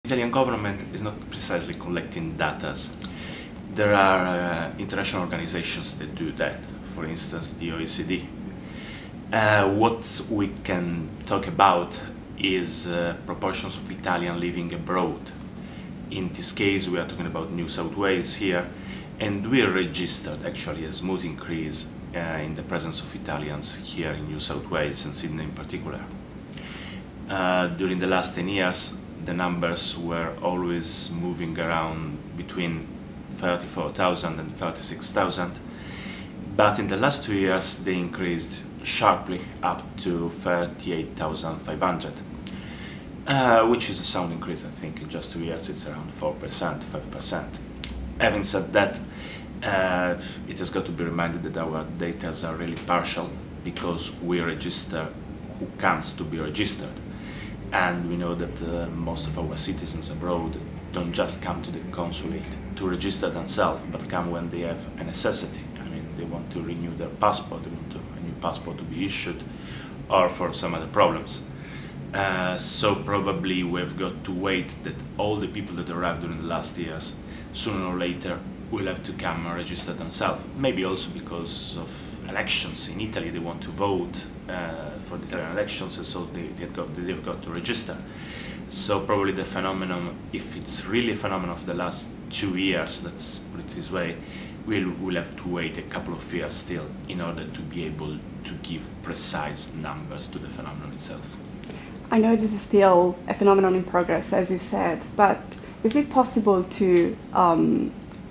Italian government is not precisely collecting data. There are international organizations that do that, for instance the OECD. What we can talk about is proportions of Italians living abroad. In this case we are talking about New South Wales here, and we registered actually a smooth increase in the presence of Italians here in New South Wales and Sydney in particular. During the last 10 years the numbers were always moving around between 34,000 and 36,000, but in the last 2 years they increased sharply up to 38,500, which is a sound increase. I think in just 2 years it's around 4%, 5%. Having said that, it has got to be reminded that our data are really partial, because we register who comes to be registered. And we know that most of our citizens abroad don't just come to the consulate to register themselves, but come when they have a necessity. I mean, they want to renew their passport, they want a new passport to be issued, or for some other problems. So probably we've got to wait that all the people that arrived during the last years, sooner or later, will have to come and register themselves. Maybe also because of elections in Italy, they want to vote for the Italian elections, and so they've got to register. So probably the phenomenon, if it's really a phenomenon of the last 2 years, let's put it this way, we'll have to wait a couple of years still in order to be able to give precise numbers to the phenomenon itself. I know this is still a phenomenon in progress, as you said, but is it possible to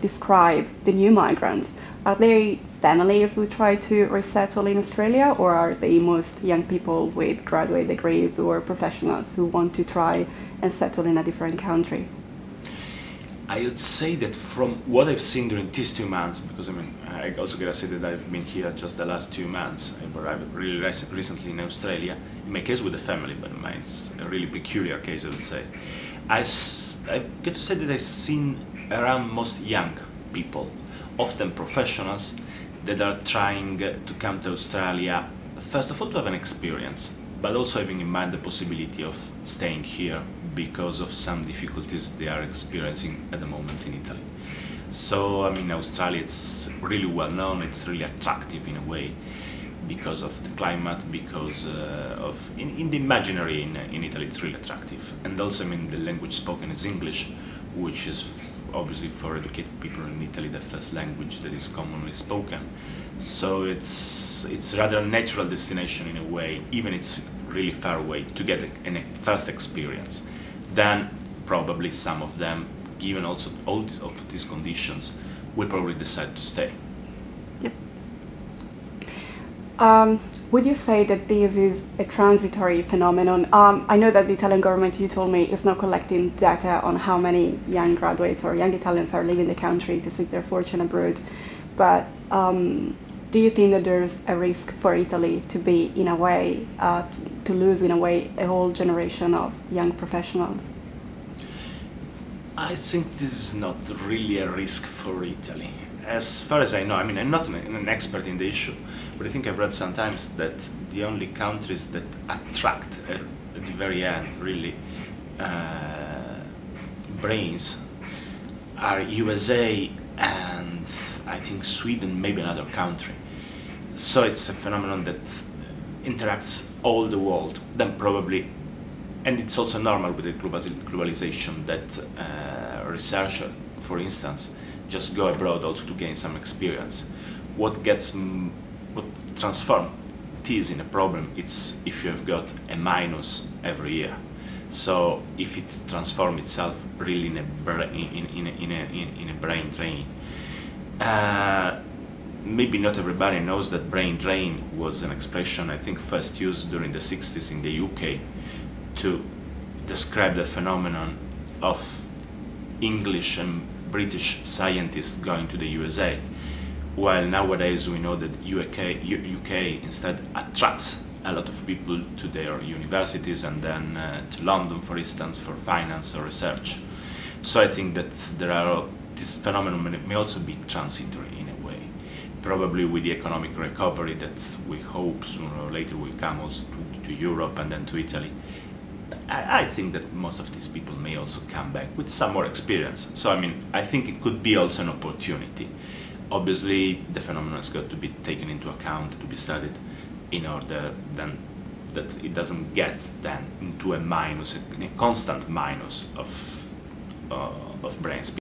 describe the new migrants? Are they families who try to resettle in Australia, or are they most young people with graduate degrees or professionals who want to try and settle in a different country? I would say that from what I've seen during these 2 months, because I mean, I also gotta say that I've been here just the last 2 months. I've arrived really recently in Australia, in my case with a family, but mine's a really peculiar case, I would say. I get to say that I've seen around most young people, often professionals, that are trying to come to Australia, first of all to have an experience, but also having in mind the possibility of staying here because of some difficulties they are experiencing at the moment in Italy. So, I mean, Australia, it's really well known, it's really attractive in a way, because of the climate, because in the imaginary in Italy it's really attractive. And also, I mean, the language spoken is English, which is obviously for educated people in Italy the first language that is commonly spoken. So it's rather a natural destination in a way, even it's really far away, to get a first experience. Then probably some of them, given also all these conditions, will probably decide to stay. Yep. Would you say that this is a transitory phenomenon? I know that the Italian government, you told me, is not collecting data on how many young graduates or young Italians are leaving the country to seek their fortune abroad, but do you think that there's a risk for Italy to be, in a way, to lose, in a way, a whole generation of young professionals? I think this is not really a risk for Italy. As far as I know, I mean, I'm not an expert in the issue, but I think I've read sometimes that the only countries that attract at the very end, really, brains are USA and I think Sweden, maybe another country. So it's a phenomenon that interacts all the world. Then probably, and it's also normal with the globalization that researchers, for instance, just go abroad also to gain some experience. What transforms this in a problem, it's if you have got a minus every year. So if it transforms itself really in a brain drain. Maybe not everybody knows that brain drain was an expression I think first used during the 60s in the UK to describe the phenomenon of English and British scientists going to the USA, while nowadays we know that UK instead attracts a lot of people to their universities and then to London, for instance, for finance or research. So I think that this phenomenon may also be transitory in a way, probably with the economic recovery that we hope sooner or later will come also to Europe and then to Italy. I think that most of these people may also come back with some more experience. So I mean, I think it could be also an opportunity. Obviously, the phenomenon has got to be taken into account, to be studied, in order then that it doesn't get then into a minus, a constant minus of brain speed.